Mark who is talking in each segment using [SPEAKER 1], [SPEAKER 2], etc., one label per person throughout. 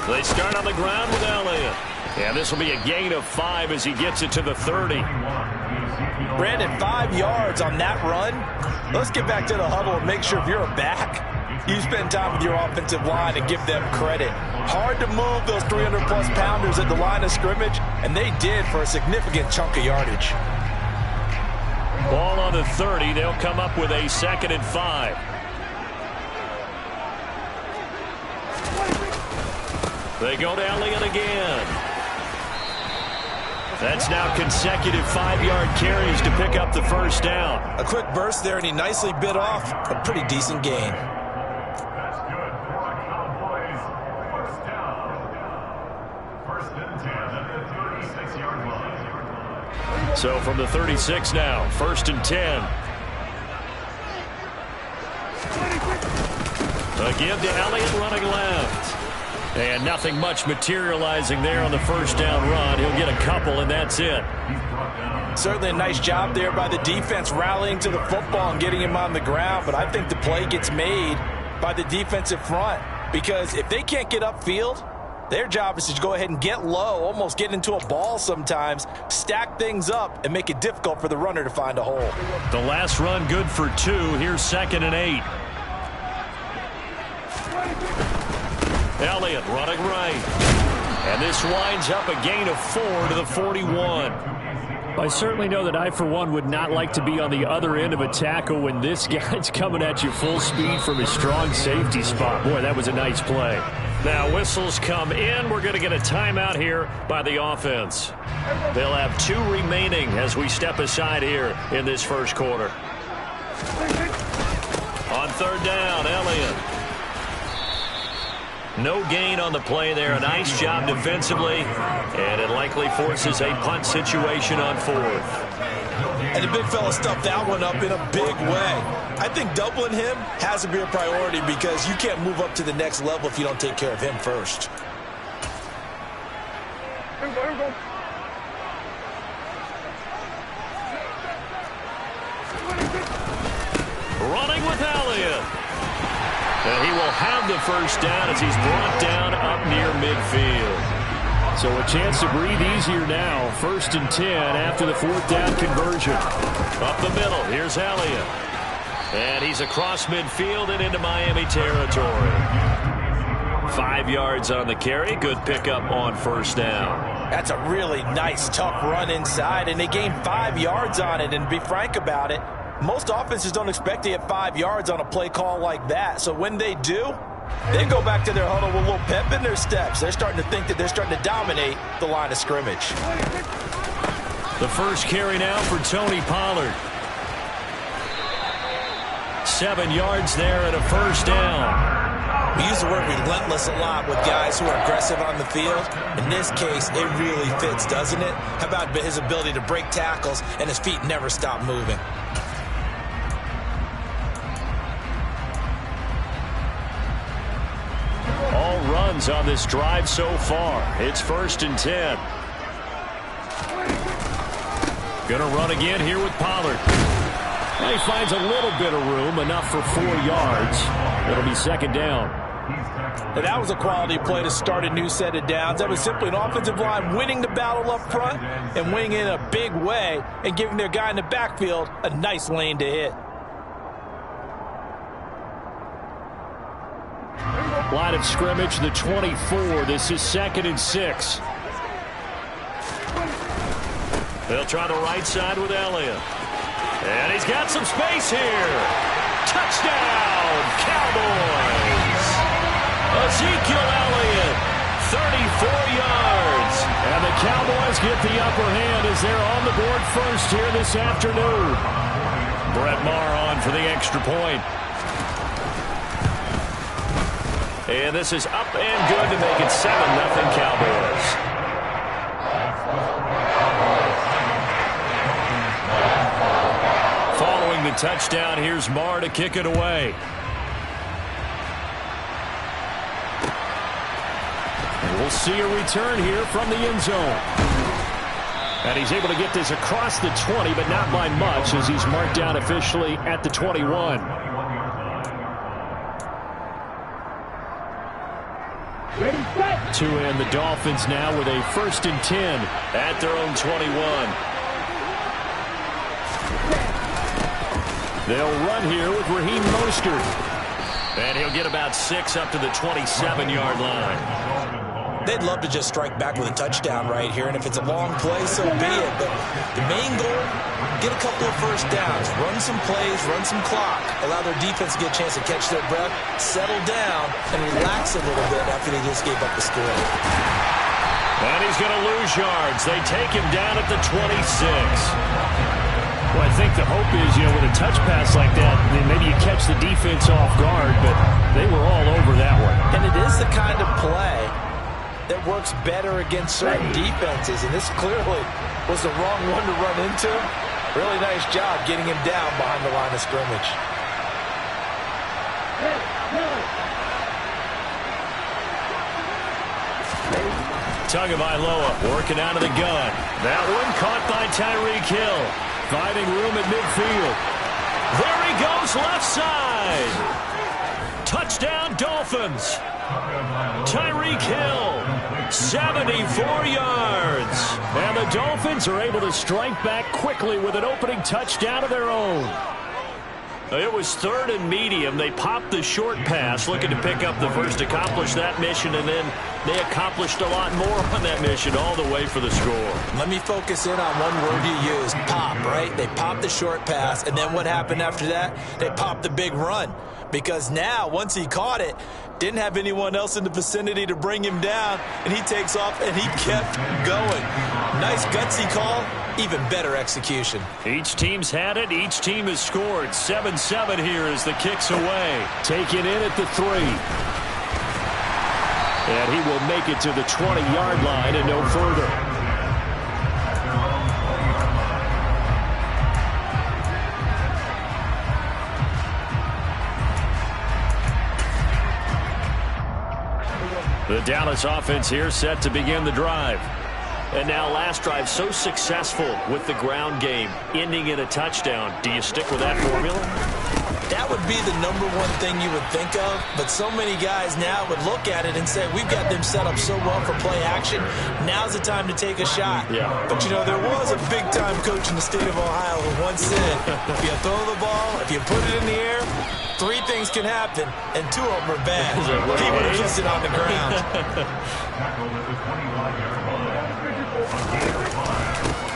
[SPEAKER 1] They start on the ground with Elliott. And this will be a gain of 5 as he gets it to the 30.
[SPEAKER 2] Brandon, 5 yards on that run. Let's get back to the huddle and make sure if you're a back, you spend time with your offensive line and give them credit. Hard to move those 300-plus pounders at the line of scrimmage, and they did for a significant chunk of yardage.
[SPEAKER 1] Ball on the 30. They'll come up with a 2nd and 5. They go to Elliott again. That's now consecutive 5-yard carries to pick up the first down.
[SPEAKER 2] A quick burst there, and he nicely bit off a pretty decent gain.
[SPEAKER 1] So from the 36 now, 1st and 10. A give to Elliott running left. And nothing much materializing there on the first down run. He'll get a couple, and that's it.
[SPEAKER 2] Certainly a nice job there by the defense rallying to the football and getting him on the ground. But I think the play gets made by the defensive front, because if they can't get upfield, their job is to go ahead and get low, almost get into a ball sometimes, stack things up, and make it difficult for the runner to find a hole.
[SPEAKER 1] The last run good for 2. Here's 2nd and 8. Elliott running right. And this winds up a gain of 4 to the 41.
[SPEAKER 3] I certainly know that I, for one, would not like to be on the other end of a tackle when this guy's coming at you full speed from his strong safety spot. Boy, that was a nice play.
[SPEAKER 1] Now whistles come in. We're going to get a timeout here by the offense. They'll have 2 remaining as we step aside here in this first quarter. On 3rd down, Elliott. No gain on the play there. A nice job defensively. And it likely forces a punt situation on 4th.
[SPEAKER 2] And the big fella stuffed that one up in a big way. I think doubling him has to be a priority, because you can't move up to the next level if you don't take care of him first.
[SPEAKER 1] Running with Elliott. And he will have the first down as he's brought down up near midfield.
[SPEAKER 3] So a chance to breathe easier now. 1st and 10 after the 4th down conversion.
[SPEAKER 1] Up the middle, here's Elliott. And he's across midfield and into Miami territory. 5 yards on the carry. Good pickup on 1st down.
[SPEAKER 2] That's a really nice, tough run inside, and they gained 5 yards on it. And to be frank about it, most offenses don't expect to get 5 yards on a play call like that. So when they do, they go back to their huddle with a little pep in their steps. They're starting to think that they're starting to dominate the line of scrimmage.
[SPEAKER 1] The first carry now for Tony Pollard. 7 yards there and a first down.
[SPEAKER 2] We use the word relentless a lot with guys who are aggressive on the field. In this case, it really fits, doesn't it? How about his ability to break tackles and his feet never stop moving?
[SPEAKER 1] All runs on this drive so far. It's 1st and 10. Gonna run again here with Pollard. And he finds a little bit of room, enough for 4 yards. It'll be 2nd down.
[SPEAKER 2] Now that was a quality play to start a new set of downs. That was simply an offensive line winning the battle up front and winning in a big way and giving their guy in the backfield a nice lane to hit.
[SPEAKER 3] Line of scrimmage, the 24. This is 2nd and 6.
[SPEAKER 1] They'll try the right side with Elliott. And he's got some space here. Touchdown, Cowboys. Ezekiel Elliott, 34 yards.
[SPEAKER 3] And the Cowboys get the upper hand as they're on the board first here this afternoon.
[SPEAKER 1] Brett Maher on for the extra point. And this is up and good to make it 7-0 Cowboys. Following the touchdown, here's Maher to kick it away.
[SPEAKER 3] And we'll see a return here from the end zone. And he's able to get this across the 20, but not by much, as he's marked down officially at the 21.
[SPEAKER 4] Ready, set.
[SPEAKER 3] To end the Dolphins now with a 1st and 10
[SPEAKER 1] at their own 21.
[SPEAKER 3] They'll run here with Raheem Mostert.
[SPEAKER 1] And he'll get about 6 up to the 27-yard line.
[SPEAKER 2] They'd love to just strike back with a touchdown right here, and if it's a long play, so be it. But the main goal, get a couple of first downs, run some plays, run some clock, allow their defense to get a chance to catch their breath, settle down, and relax a little bit after they just gave up the score.
[SPEAKER 1] And he's going to lose yards. They take him down at the 26.
[SPEAKER 3] Well, I think the hope is, with a touch pass like that, then maybe you catch the defense off guard, but they were all over that one.
[SPEAKER 2] And it is the kind of play that works better against certain defenses, and this clearly was the wrong one to run into. Really nice job getting him down behind the line of scrimmage.
[SPEAKER 1] Tagovailoa working out of the gun. That one caught by Tyreek Hill. Finding room at midfield. There he goes, left side. Touchdown, Dolphins. Tyreek Hill, 74 yards.
[SPEAKER 3] And the Dolphins are able to strike back quickly with an opening touchdown of their own.
[SPEAKER 1] It was 3rd and medium. They popped the short pass, looking to pick up the first, accomplish that mission, and then they accomplished a lot more on that mission all the way for the score.
[SPEAKER 2] Let me focus in on one word you used, pop, right? They popped the short pass, and then what happened after that? They popped the big run. Because now, once he caught it, didn't have anyone else in the vicinity to bring him down, and he takes off, and he kept going. Nice gutsy call, even better execution.
[SPEAKER 1] Each team's had it. Each team has scored. 7-7 here as the kick's away.
[SPEAKER 3] Taken in at the 3. And he will make it to the 20-yard line and no further.
[SPEAKER 1] The Dallas offense here set to begin the drive. And now last drive so successful with the ground game, ending in a touchdown. Do you stick with that formula?
[SPEAKER 2] That would be the number one thing you would think of, but so many guys now would look at it and say, we've got them set up so well for play action, now's the time to take a shot.
[SPEAKER 1] Yeah.
[SPEAKER 2] But, there was a big-time coach in the state of Ohio who once said, if you throw the ball, if you put it in the air, 3 things can happen, and 2 of them are bad. He would have kept it on the ground.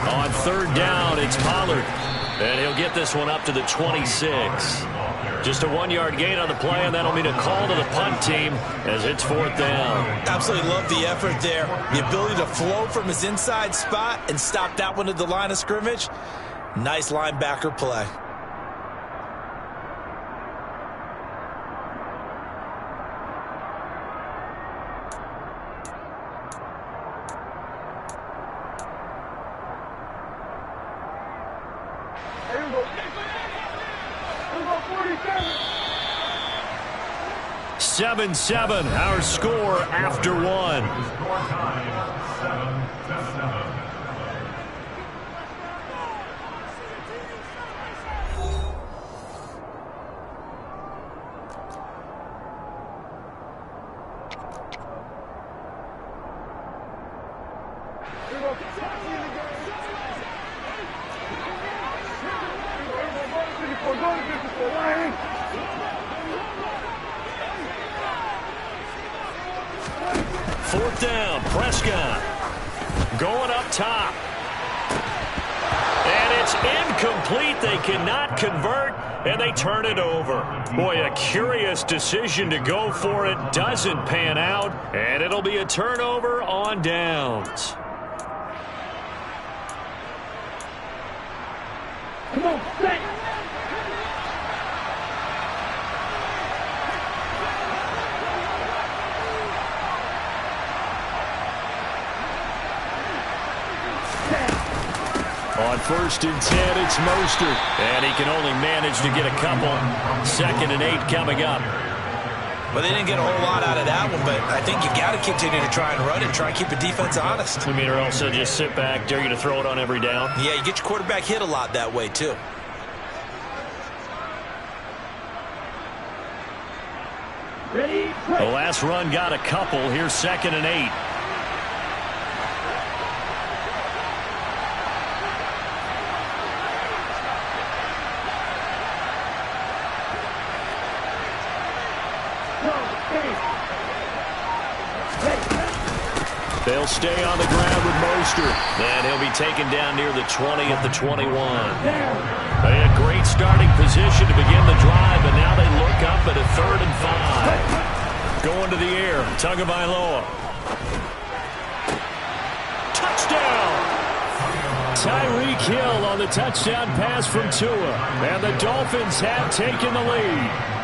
[SPEAKER 1] On 3rd down, it's Pollard. And he'll get this one up to the 26. Just a 1-yard gain on the play, and that'll mean a call to the punt team as it's 4th down.
[SPEAKER 2] Absolutely love the effort there. The ability to flow from his inside spot and stop that one at the line of scrimmage. Nice linebacker play.
[SPEAKER 1] Seven, our score after 1. Fourth down, Prescott going up top. And it's incomplete. They cannot convert, and they turn it over. Boy, a curious decision to go for it. Doesn't pan out, and it'll be a turnover on downs.
[SPEAKER 4] Come on, set.
[SPEAKER 3] On 1st and 10, it's Mostert.
[SPEAKER 1] And he can only manage to get a couple. 2nd and 8 coming up.
[SPEAKER 2] Well, they didn't get a whole lot out of that one, but I think you got to continue to try and run it, try and keep the defense honest.
[SPEAKER 1] I mean, or also just sit back, dare you to throw it on every down.
[SPEAKER 2] Yeah, you get your quarterback hit a lot that way, too.
[SPEAKER 4] Ready?
[SPEAKER 1] The last Giants run got a couple. Here's 2nd and 8.
[SPEAKER 3] They'll stay on the ground with Mostert.
[SPEAKER 1] And he'll be taken down near the 20 at the 21. They had great starting position to begin the drive, but now they look up at a 3rd and 5.
[SPEAKER 3] Going to the air, Tagovailoa. Touchdown! Tyreek Hill on the touchdown pass from Tua. And the Dolphins have taken the lead.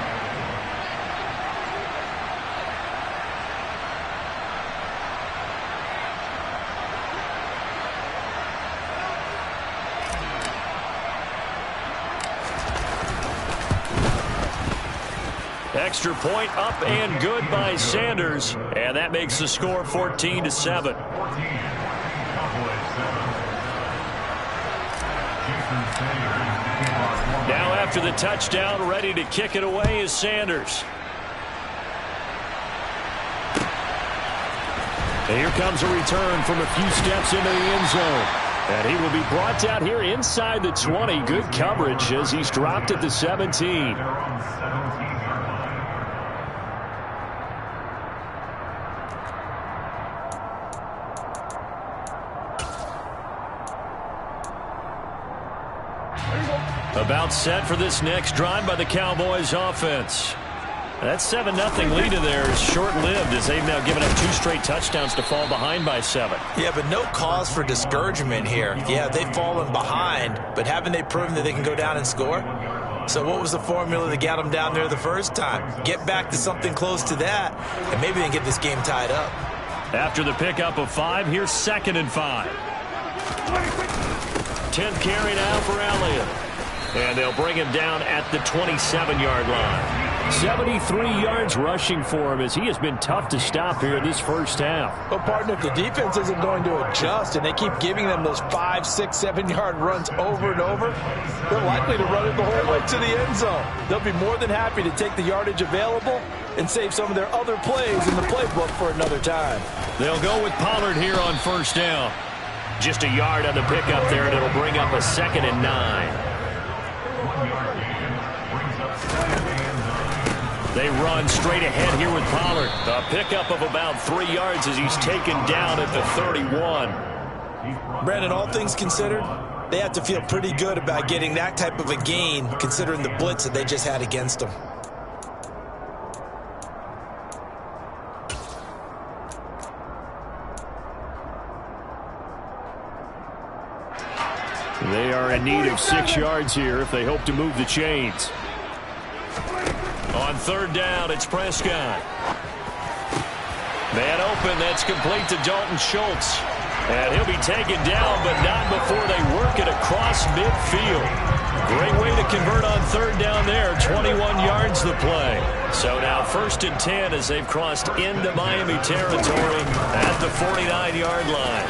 [SPEAKER 1] Extra point up and good by Sanders. And that makes the score 14-7. Now after the touchdown, ready to kick it away is Sanders.
[SPEAKER 3] And here comes a return from a few steps into the end zone. And he will be brought down here inside the 20. Good coverage as he's dropped at the 17.
[SPEAKER 1] About set for this next drive by the Cowboys offense. That 7-0 lead of theirs is short-lived as they've now given up 2 straight touchdowns to fall behind by 7.
[SPEAKER 2] Yeah, but no cause for discouragement here. Yeah, they've fallen behind, but haven't they proven that they can go down and score? So what was the formula that got them down there the first time? Get back to something close to that, and maybe they can get this game tied up.
[SPEAKER 1] After the pickup of 5, here's 2nd and 5. 10th carry now for Elliott. And they'll bring him down at the 27-yard line.
[SPEAKER 3] 73 yards rushing for him as he has been tough to stop here in this first half.
[SPEAKER 2] Well, partner, if the defense isn't going to adjust and they keep giving them those 5, 6, 7-yard runs over and over, they're likely to run it the whole way to the end zone. They'll be more than happy to take the yardage available and save some of their other plays in the playbook for another time.
[SPEAKER 1] They'll go with Pollard here on 1st down. Just a yard on the pickup there, and it'll bring up a 2nd and 9. They run straight ahead here with Pollard. A pickup of about 3 yards as he's taken down at the 31.
[SPEAKER 2] Brandon, all things considered, they have to feel pretty good about getting that type of a gain considering the blitz that they just had against them.
[SPEAKER 3] They are in need of 6 yards here if they hope to move the chains.
[SPEAKER 1] On 3rd down, it's Prescott. Man open, that's complete to Dalton Schultz. And he'll be taken down, but not before they work it across midfield. Great way to convert on 3rd down there. 21 yards the play. So now 1st and 10 as they've crossed into Miami territory at the 49-yard line.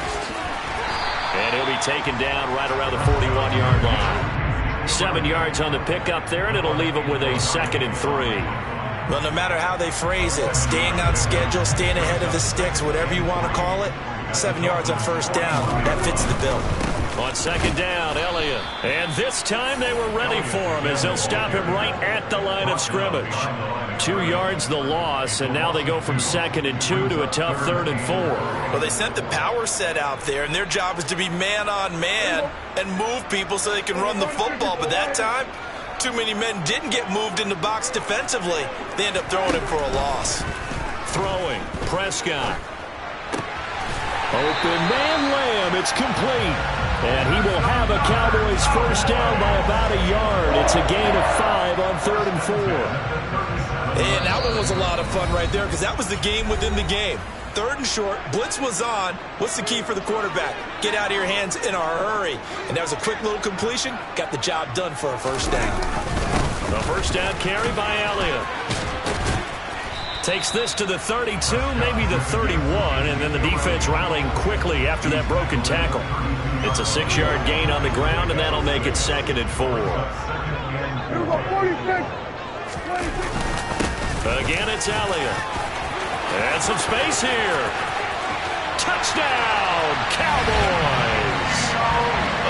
[SPEAKER 1] And he'll be taken down right around the 41-yard line. 7 yards on the pickup there, and it'll leave him with a 2nd and 3.
[SPEAKER 2] Well, no matter how they phrase it, staying on schedule, staying ahead of the sticks, whatever you want to call it, 7 yards on 1st down, that fits the bill.
[SPEAKER 1] On 2nd down, Elliott. And this time they were ready for him as they'll stop him right at the line of scrimmage. 2 yards the loss, and now they go from 2nd and 2 to a tough 3rd and 4.
[SPEAKER 2] Well, they sent the power set out there, and their job is to be man-on-man and move people so they can run the football. But that time, too many men didn't get moved in the box defensively. They end up throwing him for a loss.
[SPEAKER 1] Throwing, Prescott.
[SPEAKER 3] Open man Lamb, it's complete. And he will have a Cowboys 1st down by about a yard. It's a gain of 5 on 3rd and 4.
[SPEAKER 2] And that one was a lot of fun right there because that was the game within the game. 3rd and short, blitz was on. What's the key for the quarterback? Get out of your hands in a hurry. And that was a quick little completion. Got the job done for a 1st down.
[SPEAKER 1] The 1st down carry by Elliott. Takes this to the 32, maybe the 31, and then the defense rallying quickly after that broken tackle. It's a 6-yard gain on the ground, and that'll make it 2nd and 4. Again, it's Elliott. And some space here. Touchdown, Cowboys.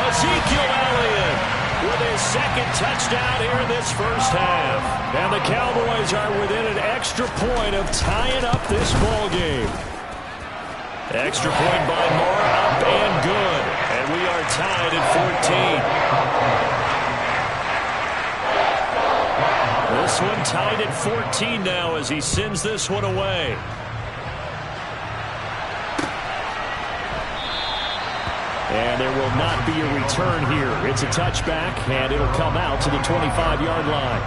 [SPEAKER 1] Ezekiel Elliott with his second touchdown here in this first half. And the Cowboys are within an extra point of tying up this ball game. Extra point by Moore, up and good. And we are tied at 14. This one tied at 14 now as he sends this one away. And there will not be a return here. It's a touchback, and it'll come out to the 25-yard line.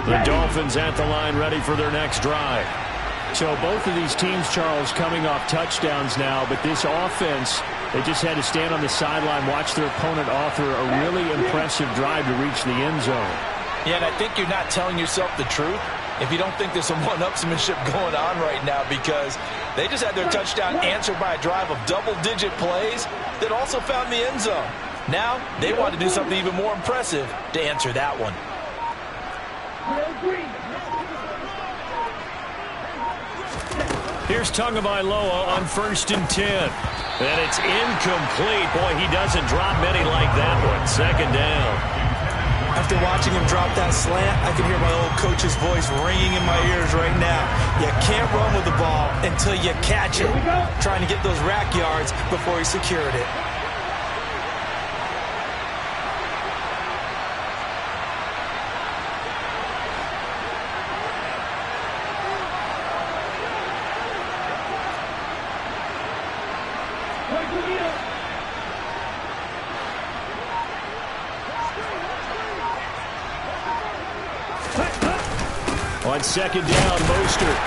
[SPEAKER 1] The Dolphins at the line ready for their next drive. So both of these teams, Charles, coming off touchdowns now, but this offense, they just had to stand on the sideline, watch their opponent author a really impressive drive to reach the end zone.
[SPEAKER 2] Yeah, and I think you're not telling yourself the truth if you don't think there's some one-upsmanship going on right now, because they just had their touchdown answered by a drive of double-digit plays that also found the end zone. Now they want to do something even more impressive to answer that one.
[SPEAKER 1] Here's Tagovailoa on 1st and 10. And it's incomplete. Boy, he doesn't drop many like that one. Second down.
[SPEAKER 4] After watching him drop that slant, I can hear my old coach's voice ringing in my ears right now. You can't run with the ball until you catch it. Trying to get those rack yards before he secured it.
[SPEAKER 1] On second down, Mostert.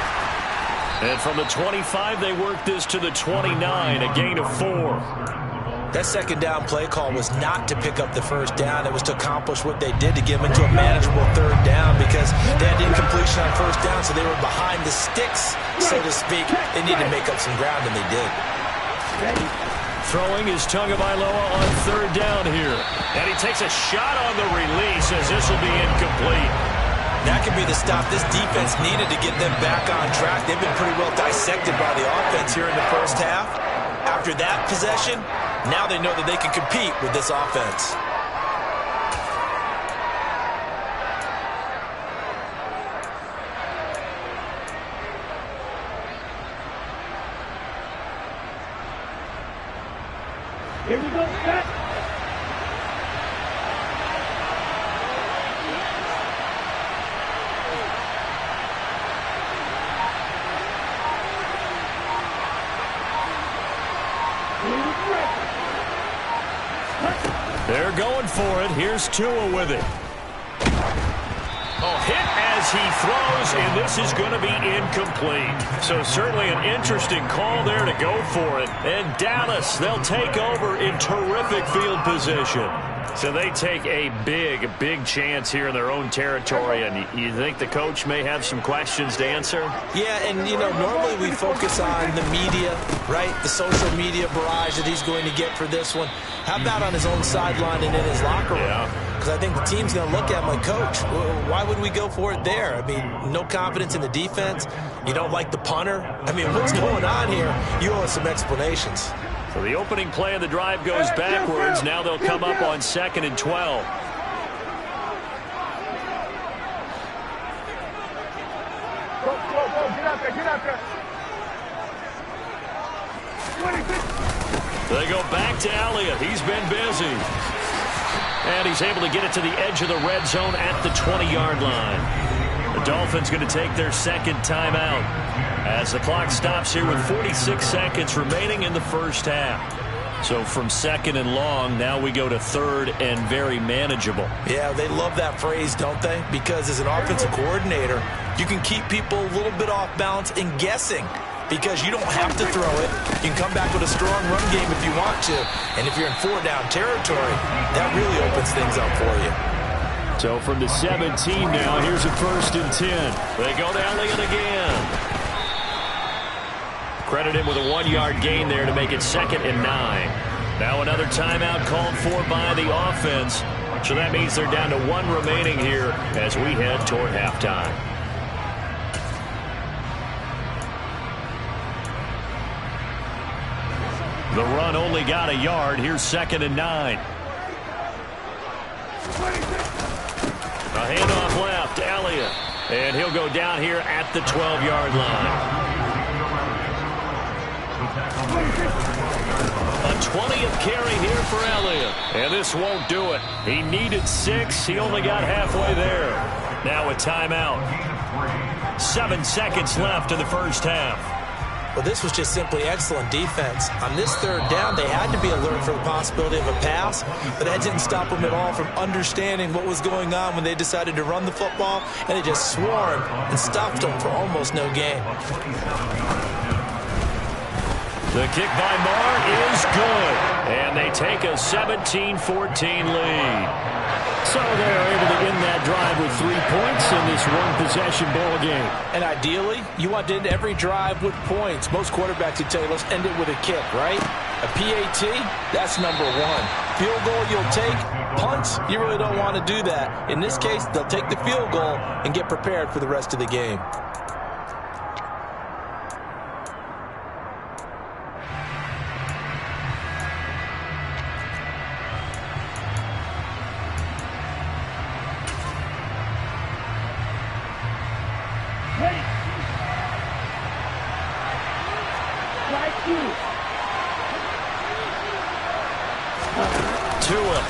[SPEAKER 1] And from the 25, they work this to the 29, a gain of 4.
[SPEAKER 2] That second down play call was not to pick up the first down. It was to accomplish what they did to get them into a manageable third down, because they had incompletion on first down, so they were behind the sticks, so to speak. They needed to make up some ground, and they did.
[SPEAKER 1] Throwing is Tagovailoa on third down here. And he takes a shot on the release as this will be incomplete.
[SPEAKER 2] That could be the stop this defense needed to get them back on track. They've been pretty well dissected by the offense here in the first half. After that possession, now they know that they can compete with this offense.
[SPEAKER 5] Here we go, set.
[SPEAKER 1] They're going for it. Here's Tua with it. Oh, hit as he throws, and this is going to be incomplete. So certainly an interesting call there to go for it. And Dallas, they'll take over in terrific field position. So they take a big chance here in their own territory, and you think the coach may have some questions to answer?
[SPEAKER 2] Yeah, and, you know, normally we focus on the media, right? The social media barrage that he's going to get for this one. How about on his own sideline and in his locker room? Because I think the team's going to look at him like, Coach, why would we go for it there? I mean, no confidence in the defense. You don't like the punter. I mean, what's going on here? You owe us some explanations.
[SPEAKER 1] So the opening play of the drive goes backwards. Now they'll come up on 2nd and 12. They go back to Elliott. He's been busy. And he's able to get it to the edge of the red zone at the 20-yard line. The Dolphins going to take their second timeout as the clock stops here with 46 seconds remaining in the first half. So from 2nd and long, now we go to 3rd and very manageable.
[SPEAKER 2] Yeah, they love that phrase, don't they? Because as an offensive coordinator, you can keep people a little bit off balance and guessing, because you don't have to throw it. You can come back with a strong run game if you want to. And if you're in 4-down territory, that really opens things up for you.
[SPEAKER 1] So from the 17 now, here's a 1st and 10. They go to Elliott again. Credit him with a 1-yard gain there to make it 2nd and 9. Now another timeout called for by the offense. So that means they're down to 1 remaining here as we head toward halftime. The run only got a yard. Here's 2nd and 9. A handoff left, Elliott. And he'll go down here at the 12-yard line. A 20th carry here for Elliott. And this won't do it. He needed 6. He only got halfway there. Now a timeout. 7 seconds left in the first half.
[SPEAKER 4] Well, this was just simply excellent defense. On this 3rd down, they had to be alert for the possibility of a pass, but that didn't stop them at all from understanding what was going on when they decided to run the football, and they just swarmed and stuffed them for almost no gain.
[SPEAKER 1] The kick by Marr is good, and they take a 17-14 lead.
[SPEAKER 3] So they're able to end that drive with 3 points in this one-possession ball game.
[SPEAKER 2] And ideally, you want to end every drive with points. Most quarterbacks would tell you, let's end it with a kick, right? A PAT, that's number 1. Field goal you'll take. Punts, you really don't want to do that. In this case, they'll take the field goal and get prepared for the rest of the game.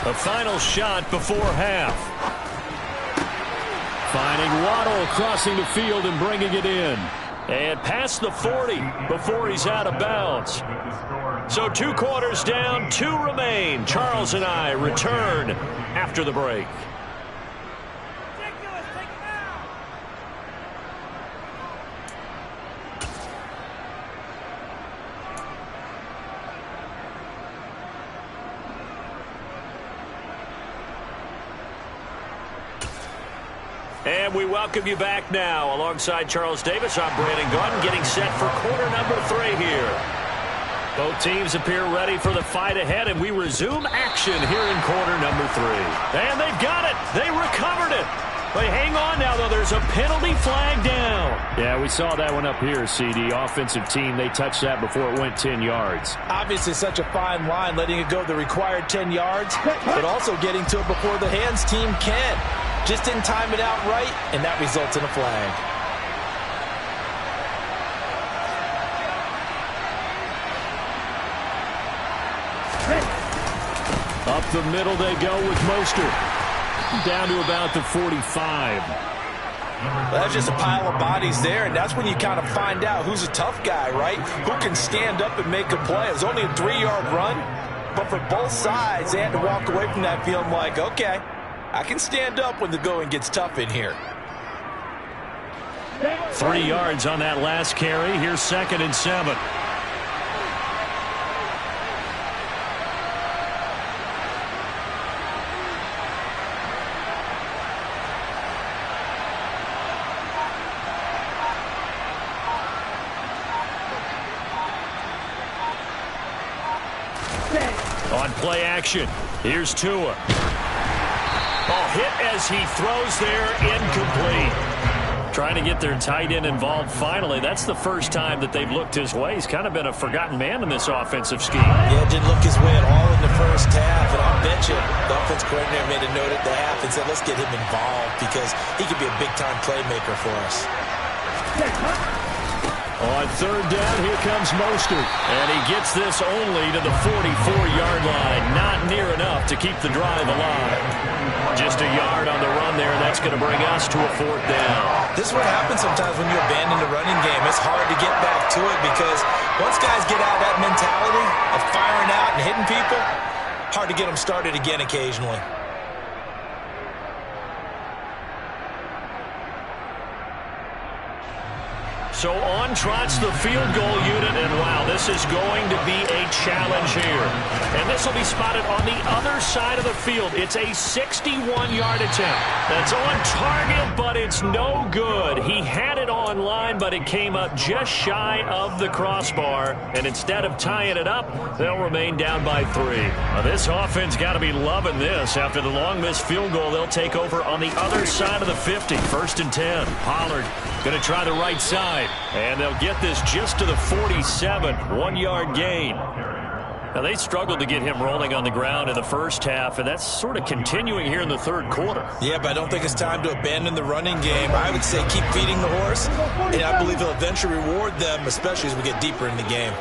[SPEAKER 1] A final shot before half.
[SPEAKER 3] Finding Waddle crossing the field and bringing it in.
[SPEAKER 1] And past the 40 before he's out of bounds. So 2 quarters down, 2 remain. Charles and I return after the break. And we welcome you back now. Alongside Charles Davis, I'm Brandon Gordon, getting set for quarter number 3 here. Both teams appear ready for the fight ahead, and we resume action here in quarter number 3. And they've got it. They recovered it. But hang on now, though. There's a penalty flag down.
[SPEAKER 3] Yeah, we saw that one up here, CD. Offensive team, they touched that before it went 10 yards.
[SPEAKER 2] Obviously such a fine line, letting it go the required 10 yards, but also getting to it before the hands team can. Just didn't time it out right, and that results in a flag.
[SPEAKER 3] Up the middle they go with Mostert. Down to about the 45.
[SPEAKER 2] Well, that's just a pile of bodies there, and that's when you kind of find out who's a tough guy, right? Who can stand up and make a play. It was only a 3-yard run, but for both sides, they had to walk away from that feeling like, okay, I can stand up when the going gets tough in here.
[SPEAKER 1] 3 yards on that last carry. Here's 2nd and 7. On play action, here's Tua. Oh, hit as he throws there, incomplete. Trying to get their tight end involved finally. That's the first time that they've looked his way. He's kind of been a forgotten man in this offensive scheme.
[SPEAKER 2] Yeah, didn't look his way at all in the first half, and I'll bet you the offense coordinator made a note at the half and said, let's get him involved because he could be a big-time playmaker for us.
[SPEAKER 3] On 3rd down, here comes Mostert.
[SPEAKER 1] And he gets this only to the 44-yard line. Not near enough to keep the drive alive. Just a yard on the run there, and that's going to bring us to a 4th down.
[SPEAKER 2] This is what happens sometimes when you abandon the running game. It's hard to get back to it because once guys get out of that mentality of firing out and hitting people, hard to get them started again occasionally.
[SPEAKER 1] So on trots the field goal unit, and wow, this is going to be a challenge here.
[SPEAKER 3] And this will be spotted on the other side of the field. It's a 61-yard attempt. That's on target, but it's no good. He had it on line, but it came up just shy of the crossbar. And instead of tying it up, they'll remain down by 3. Now, this offense got to be loving this. After the long missed field goal, they'll take over on the other side of the 50. 1st and 10. Pollard going to try the right side. And they'll get this just to the 47. 1-yard gain. Now, they struggled to get him rolling on the ground in the first half, and that's sort of continuing here in the third quarter.
[SPEAKER 4] Yeah, but I don't think it's time to abandon the running game. I would say keep feeding the horse, and I believe he'll eventually reward them, especially as we get deeper in the game.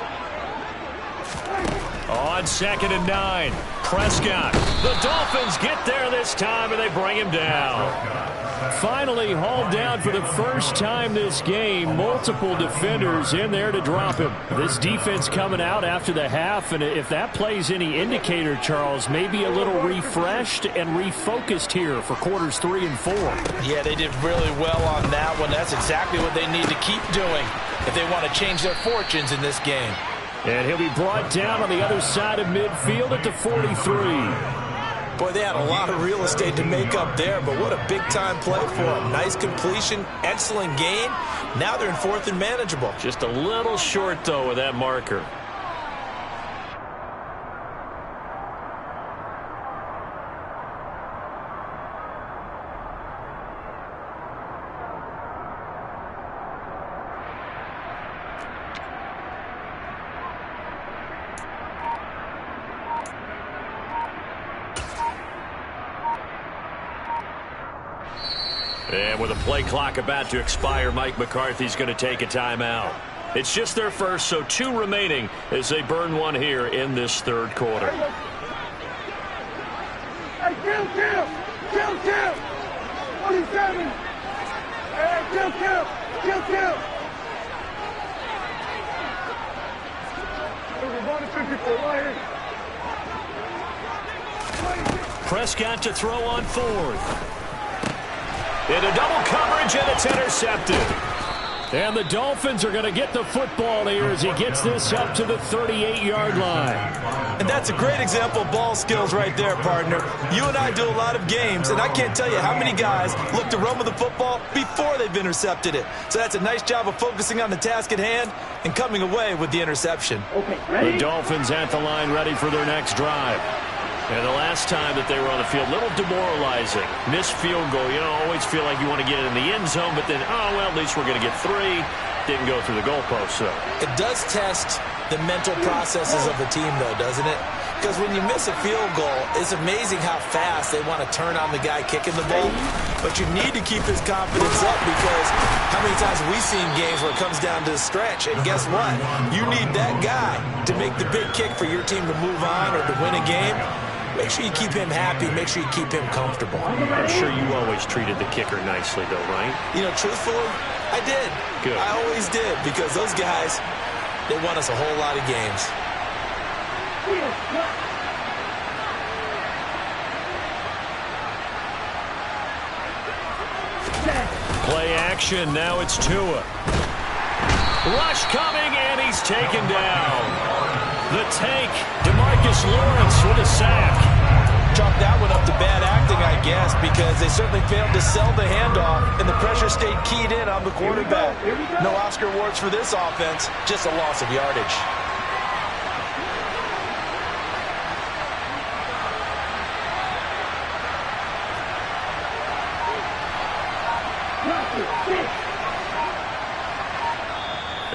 [SPEAKER 3] On 2nd and 9, Prescott. The Dolphins get there this time, and they bring him down. Finally hauled down for the first time this game. Multiple defenders in there to drop him. This defense coming out after the half, and if that plays any indicator, Charles, maybe a little refreshed and refocused here for quarters 3 and 4.
[SPEAKER 2] Yeah, they did really well on that one. That's exactly what they need to keep doing if they want to change their fortunes in this game.
[SPEAKER 3] And he'll be brought down on the other side of midfield at the 43.
[SPEAKER 4] Boy, they had a lot of real estate to make up there, but what a big-time play for them. Nice completion, excellent gain. Now they're in 4th and manageable.
[SPEAKER 3] Just a little short, though, with that marker. And with a play clock about to expire, Mike McCarthy's going to take a timeout. It's just their first, so 2 remaining as they burn one here in this third quarter.
[SPEAKER 5] Hey, kill! 47! Hey, kill!
[SPEAKER 3] Prescott to throw on 4th. Into double coverage, and it's intercepted. And the Dolphins are going to get the football here as he gets this up to the 38-yard line.
[SPEAKER 4] And that's a great example of ball skills right there, partner. You and I do a lot of games, and I can't tell you how many guys look to run with the football before they've intercepted it. So that's a nice job of focusing on the task at hand and coming away with the interception.
[SPEAKER 5] Okay,
[SPEAKER 3] the Dolphins at the line ready for their next drive. And the last time that they were on the field, a little demoralizing. Missed field goal. You know, always feel like you want to get it in the end zone, but then, oh, well, at least we're going to get 3. Didn't go through the goalpost, so.
[SPEAKER 4] It does test the mental processes of the team, though, doesn't it? Because when you miss a field goal, it's amazing how fast they want to turn on the guy kicking the ball. But you need to keep his confidence up because how many times have we seen games where it comes down to the stretch? And guess what? You need that guy to make the big kick for your team to move on or to win a game. Make sure you keep him happy. Make sure you keep him comfortable.
[SPEAKER 3] I'm sure you always treated the kicker nicely, though, right?
[SPEAKER 4] You know, truthfully, I did.
[SPEAKER 3] Good.
[SPEAKER 4] I always did because those guys, they won us a whole lot of games.
[SPEAKER 3] Play action. Now it's Tua. Rush coming, and he's taken down. The tank, DeMarcus Lawrence with a sack.
[SPEAKER 2] Chalk that one up to bad acting, I guess, because they certainly failed to sell the handoff, and the pressure stayed keyed in on the quarterback. No Oscar awards for this offense, just a loss of yardage.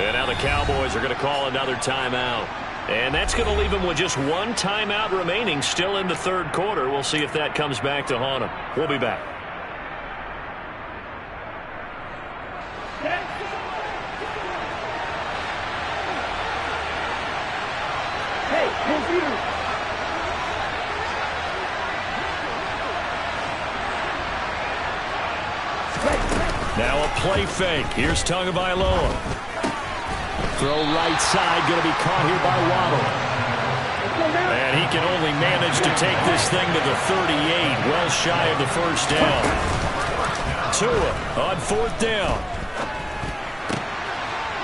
[SPEAKER 3] And now the Cowboys are going to call another timeout. And that's going to leave them with just 1 timeout remaining still in the third quarter. We'll see if that comes back to haunt them. We'll be back. Now a play fake. Here's Tagovailoa. Throw right side, going to be caught here by Waddle. And he can only manage to take this thing to the 38, well shy of the first down. Tua on 4th down.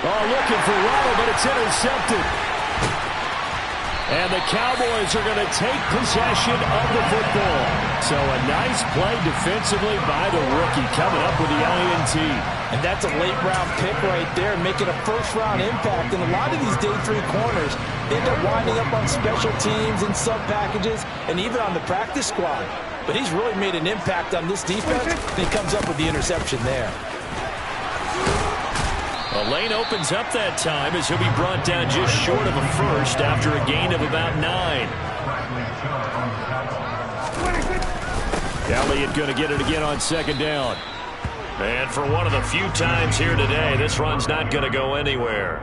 [SPEAKER 3] Oh, looking for Waddle, but it's intercepted. And the Cowboys are going to take possession of the football. So a nice play defensively by the rookie coming up with the INT.
[SPEAKER 2] And that's a late-round pick right there, making a first-round impact. And a lot of these day 3 corners, they end up winding up on special teams and sub-packages and even on the practice squad. But he's really made an impact on this defense, and he comes up with the interception there.
[SPEAKER 3] The lane opens up that time as he'll be brought down just short of a first after a gain of about 9. Elliott going to get it again on second down.
[SPEAKER 1] And for one of the few times here today, this run's not going to go anywhere.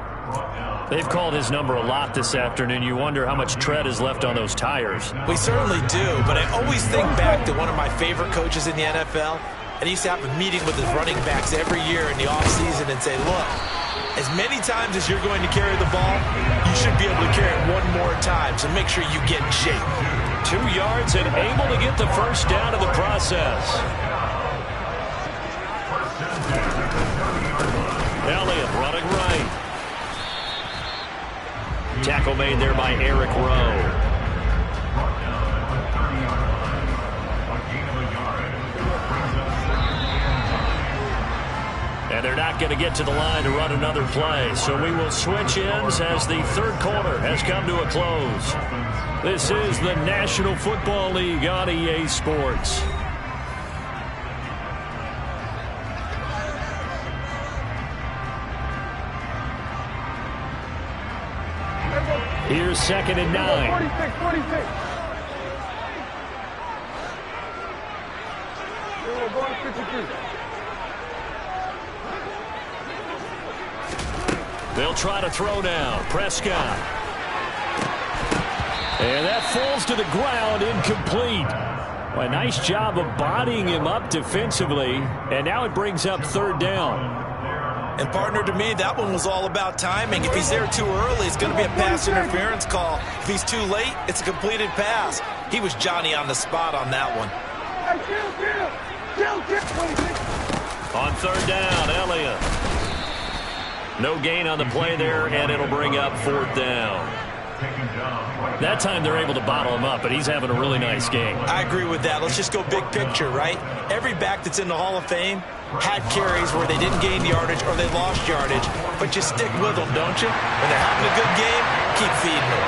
[SPEAKER 3] They've called his number a lot this afternoon. You wonder how much tread is left on those tires.
[SPEAKER 2] We certainly do, but I always think back to one of my favorite coaches in the NFL. And he used to have a meeting with his running backs every year in the offseason and say, look, as many times as you're going to carry the ball, you should be able to carry it one more time, so make sure you get in shape.
[SPEAKER 3] 2 yards and able to get the first down in the process. Elliott running right. Tackle made there by Eric Rowe. And they're not going to get to the line to run another play. So we will switch ends as the third quarter has come to a close. This is the National Football League on EA Sports. Here's 2nd and 9.
[SPEAKER 5] 46, 46. We're going 53.
[SPEAKER 3] They'll try to throw now. Prescott. And that falls to the ground, incomplete. Well, a nice job of bodying him up defensively. And now it brings up 3rd down.
[SPEAKER 2] And, partner, to me, that one was all about timing. If he's there too early, it's going to be a pass interference call. If he's too late, it's a completed pass. He was Johnny on the spot on that one.
[SPEAKER 3] On 3rd down, Elliott. No gain on the play there, and it'll bring up 4th down. That time they're able to bottle him up, but he's having a really nice game.
[SPEAKER 2] I agree with that. Let's just go big picture, right? Every back that's in the Hall of Fame had carries where they didn't gain yardage or they lost yardage, but you stick with them, don't you? When they're having a good game, keep feeding them.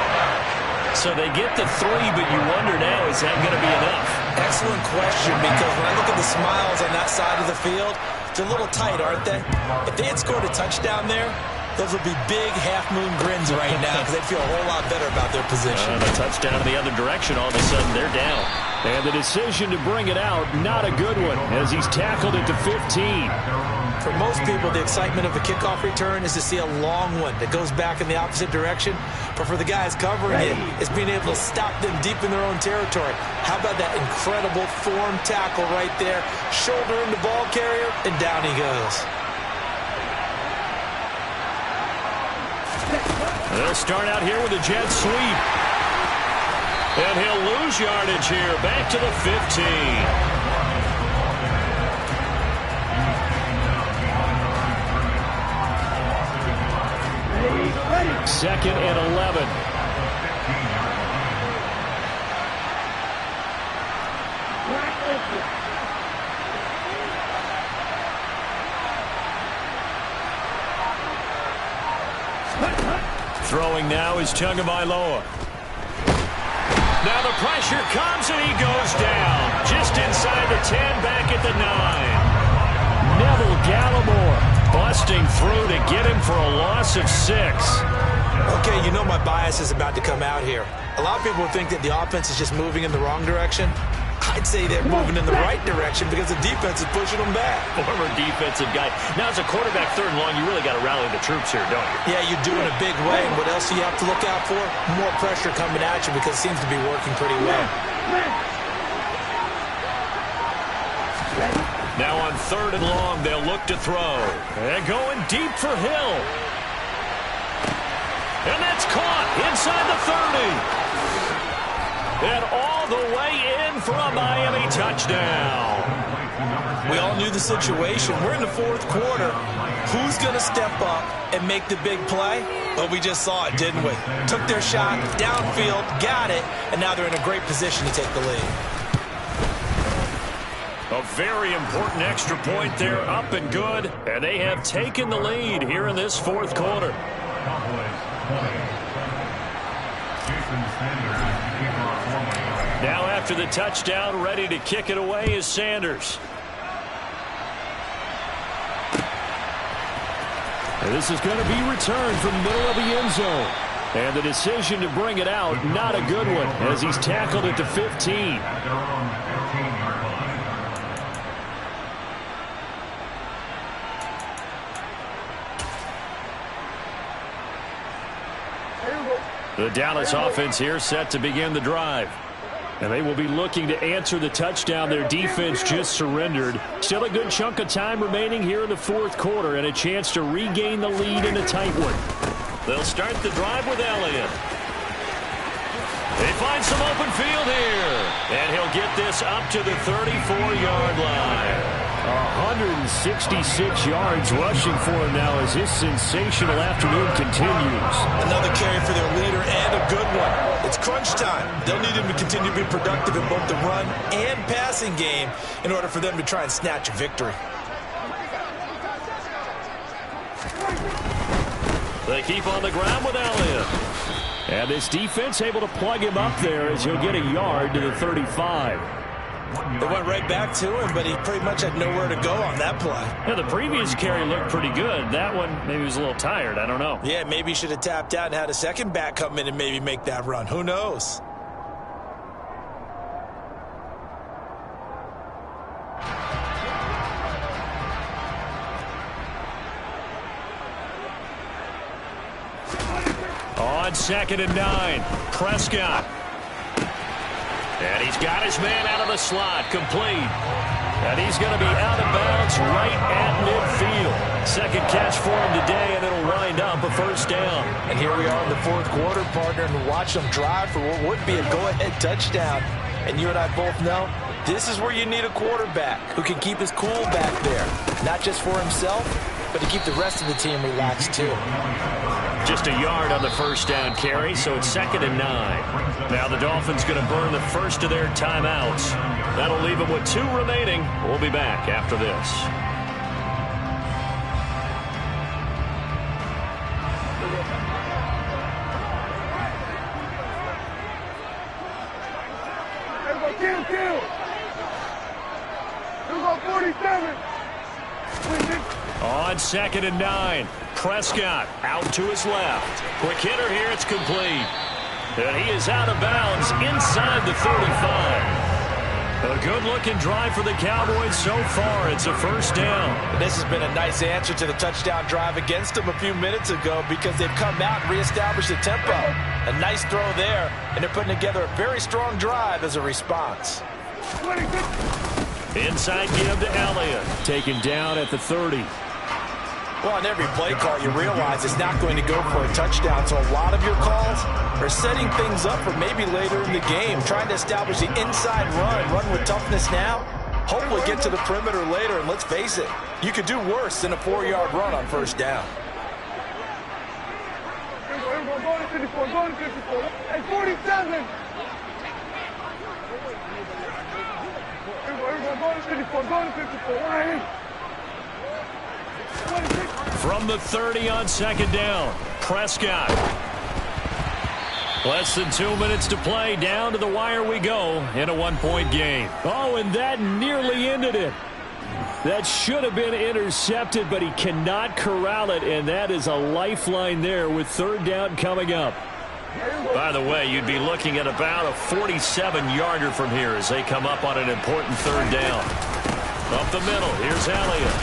[SPEAKER 3] So they get the 3, but you wonder now, is that going to be enough?
[SPEAKER 2] Excellent question, because when I look at the smiles on that side of the field, they're a little tight, aren't they? If they had scored a touchdown there, those would be big half-moon grins right now because they'd feel a whole lot better about their position.
[SPEAKER 3] A touchdown in the other direction, all of a sudden they're down. And the decision to bring it out, not a good one, as he's tackled it to 15.
[SPEAKER 2] For most people, the excitement of a kickoff return is to see a long one that goes back in the opposite direction. But for the guys covering it, it's being able to stop them deep in their own territory. How about that incredible form tackle right there? Shoulder in the ball carrier, and down he goes.
[SPEAKER 3] They'll start out here with a jet sweep. And he'll lose yardage here, back to the 15. 2nd and 11. Throwing now is Tagovailoa. Now the pressure comes and he goes down. Just inside the 10, back at the 9. Neville Gallimore busting through to get him for a loss of 6.
[SPEAKER 2] Okay, you know my bias is about to come out here. A lot of people think that the offense is just moving in the wrong direction. I'd say they're moving in the right direction because the defense is pushing them back.
[SPEAKER 3] Former defensive guy. Now, as a quarterback, 3rd and long, you really got to rally the troops here, don't you?
[SPEAKER 2] Yeah, you do in a big way. And what else do you have to look out for? More pressure coming at you because it seems to be working pretty well.
[SPEAKER 3] Now on 3rd and long, they'll look to throw. And going deep for Hill. And that's caught inside the 30. And all the way in for a Miami touchdown.
[SPEAKER 2] We all knew the situation. We're in the 4th quarter. Who's going to step up and make the big play?
[SPEAKER 4] Well, we just saw it, didn't we? Took their shot, downfield, got it, and now they're in a great position to take the lead.
[SPEAKER 3] A very important extra point there, up and good, and they have taken the lead here in this fourth quarter. Now after the touchdown, ready to kick it away is Sanders. And this is going to be returned from the middle of the end zone. And the decision to bring it out, not a good one, as he's tackled it to 15. The Dallas offense here set to begin the drive. And they will be looking to answer the touchdown their defense just surrendered. Still a good chunk of time remaining here in the fourth quarter and a chance to regain the lead in a tight one. They'll start the drive with Elliott. They find some open field here. And he'll get this up to the 34-yard line. 166 yards rushing for him now as his sensational afternoon continues.
[SPEAKER 4] Another carry for their leader and a good one. It's crunch time. They'll need him to continue to be productive in both the run and passing game in order for them to try and snatch a victory.
[SPEAKER 3] They keep on the ground with Elliott. And this defense able to plug him up there as he'll get a yard to the 35.
[SPEAKER 4] They went right back to him, but he pretty much had nowhere to go on that play.
[SPEAKER 3] Yeah, the previous carry looked pretty good. That one, maybe he was a little tired. I don't know.
[SPEAKER 4] Yeah, maybe he should have tapped out and had a second back come in and maybe make that run. Who knows?
[SPEAKER 3] On 2nd and 9, Prescott. And he's got his man out of the slot, complete. And he's going to be out of bounds right at midfield. Second catch for him today, and it'll wind up a first down.
[SPEAKER 2] And here we are in the fourth quarter, partner, and watch them drive for what would be a go-ahead touchdown. And you and I both know this is where you need a quarterback who can keep his cool back there. Not just for himself, but to keep the rest of the team relaxed too.
[SPEAKER 3] Just a yard on the first down carry, so it's 2nd and 9. Now the Dolphins going to burn the first of their timeouts. That'll leave them with 2 remaining. We'll be back after this.
[SPEAKER 5] Kill. Here we go, 47.
[SPEAKER 3] On 2nd and 9, Prescott out to his left. Quick hitter here, it's complete. And he is out of bounds inside the 35. A good-looking drive for the Cowboys so far. It's a first down.
[SPEAKER 2] This has been a nice answer to the touchdown drive against them a few minutes ago because they've come out and reestablished the tempo. A nice throw there, and they're putting together a very strong drive as a response.
[SPEAKER 3] Inside give to Elliott. Taken down at the 30.
[SPEAKER 2] Well, on every play call, you realize it's not going to go for a touchdown, so a lot of your calls are setting things up for maybe later in the game, trying to establish the inside run with toughness now, hopefully get to the perimeter later, and let's face it, you could do worse than a 4-yard run on first down.
[SPEAKER 5] Hey, 47.
[SPEAKER 3] From the 30 on 2nd down, Prescott. Less than 2 minutes to play. Down to the wire we go in a 1-point game. Oh, and that nearly ended it. That should have been intercepted, but he cannot corral it, and that is a lifeline there with 3rd down coming up. By the way, you'd be looking at about a 47-yarder from here as they come up on an important 3rd down. Up the middle, here's Elliott.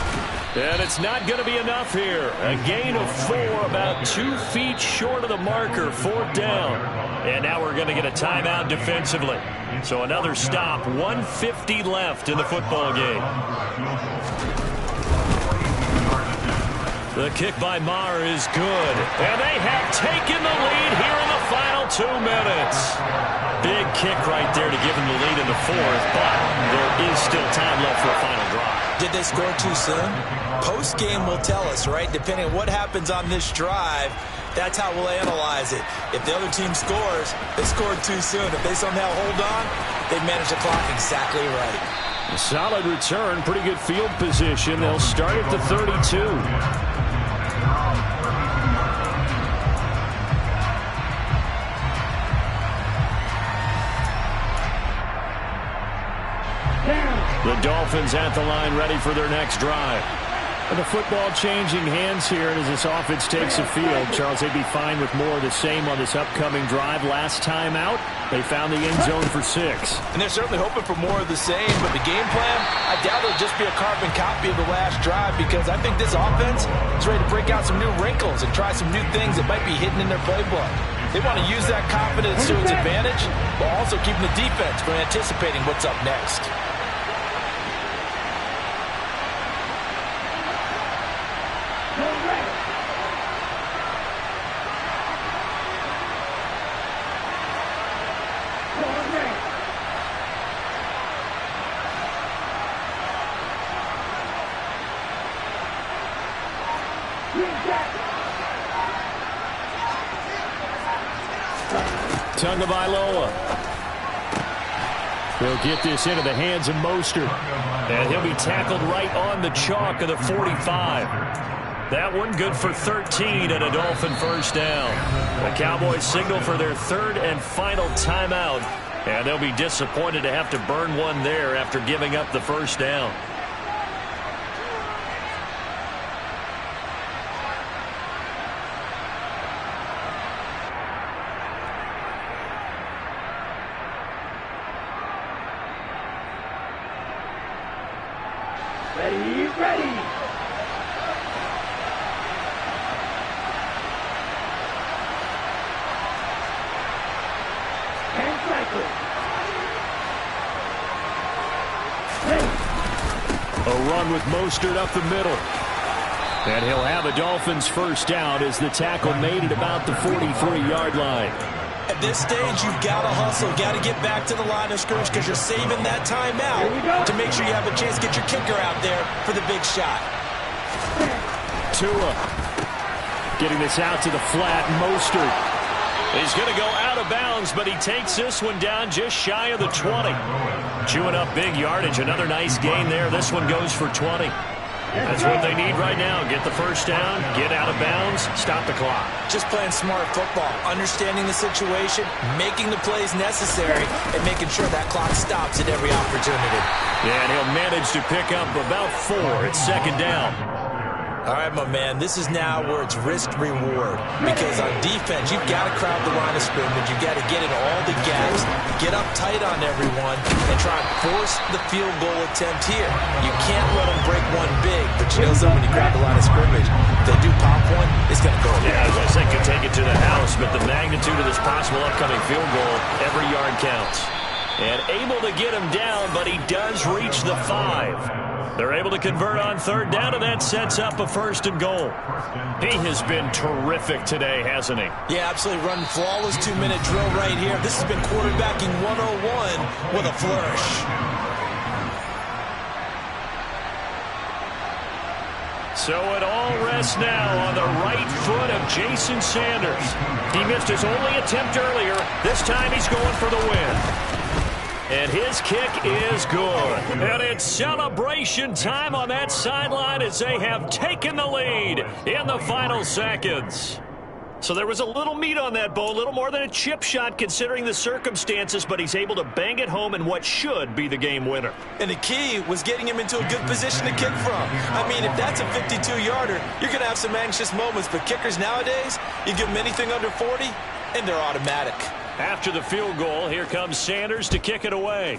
[SPEAKER 3] And it's not going to be enough here. A gain of 4, about 2 feet short of the marker, 4th down. And now we're going to get a timeout defensively. So another stop, 1:50 left in the football game. The kick by Maher is good. And they have taken the lead here in the final 2 minutes. Big kick right there to give them the lead in the fourth, but there is still time left for a final drive.
[SPEAKER 4] Did they score too soon? Post-game will tell us, right? Depending on what happens on this drive, that's how we'll analyze it. If the other team scores, they scored too soon. If they somehow hold on, they manage the clock exactly right.
[SPEAKER 3] A solid return, pretty good field position. They'll start at the 32. The Dolphins at the line ready for their next drive. And the football changing hands here as this offense takes the field. Charles, they'd be fine with more of the same on this upcoming drive. Last time out, they found the end zone for 6.
[SPEAKER 2] And they're certainly hoping for more of the same, but the game plan, I doubt it'll just be a carbon copy of the last drive, because I think this offense is ready to break out some new wrinkles and try some new things that might be hidden in their playbook. They want to use that confidence to its advantage, while also keeping the defense from anticipating what's up next.
[SPEAKER 3] Tagovailoa. He'll get this into the hands of Mostert. And he'll be tackled right on the chalk of the 45. That one good for 13 and a Dolphin first down. The Cowboys signal for their third and final timeout. And they'll be disappointed to have to burn one there after giving up the first down.
[SPEAKER 5] Ready. And cycle.
[SPEAKER 3] A run with Mostert up the middle. And he'll have a Dolphins first down as the tackle made at about the 43-yard line.
[SPEAKER 4] At this stage, you've got to hustle, got to get back to the line of scrimmage, because you're saving that timeout to make sure you have a chance to get your kicker out there for the big shot.
[SPEAKER 3] Tua getting this out to the flat. Mostert. He's going to go out of bounds, but he takes this one down just shy of the 20. Chewing up big yardage. Another nice gain there. This one goes for 20. That's what they need right now. Get the first down, get out of bounds, stop the clock.
[SPEAKER 4] Just playing smart football, understanding the situation, making the plays necessary, and making sure that clock stops at every opportunity.
[SPEAKER 3] Yeah, and he'll manage to pick up about 4 at second down.
[SPEAKER 4] All right, my man, this is now where it's risk-reward, because on defense, you've got to crowd the line of scrimmage. You've got to get in all the gaps, get up tight on everyone, and try and force the field goal attempt here. You can't let them break one big, but you know something, when you crowd the line of scrimmage, if they do pop one, it's going to go away.
[SPEAKER 3] Yeah, as I said, could take it to the house, but the magnitude of this possible upcoming field goal, every yard counts. And able to get him down, but he does reach the 5. They're able to convert on third down, and that sets up a first and goal. He has been terrific today, hasn't he?
[SPEAKER 4] Yeah, absolutely. Running flawless 2-minute drill right here. This has been quarterbacking 101 with a flourish.
[SPEAKER 3] So it all rests now on the right foot of Jason Sanders. He missed his only attempt earlier. This time he's going for the win. And his kick is good. And it's celebration time on that sideline as they have taken the lead in the final seconds. So there was a little meat on that bone, a little more than a chip shot considering the circumstances, but he's able to bang it home in what should be the game winner.
[SPEAKER 4] And the key was getting him into a good position to kick from. I mean, if that's a 52-yarder, you're going to have some anxious moments, but kickers nowadays, you give them anything under 40, and they're automatic.
[SPEAKER 3] After the field goal, here comes Sanders to kick it away.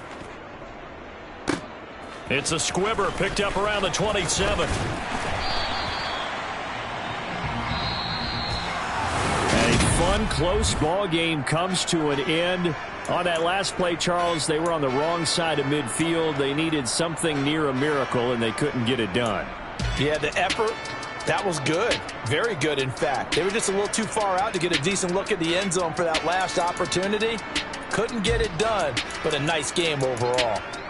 [SPEAKER 3] It's a squibber picked up around the 27. A fun, close ball game comes to an end. On that last play, Charles, they were on the wrong side of midfield. They needed something near a miracle, and they couldn't get it done.
[SPEAKER 2] Yeah, the effort, that was good. Very good, in fact. They were just a little too far out to get a decent look at the end zone for that last opportunity. Couldn't get it done, but a nice game overall.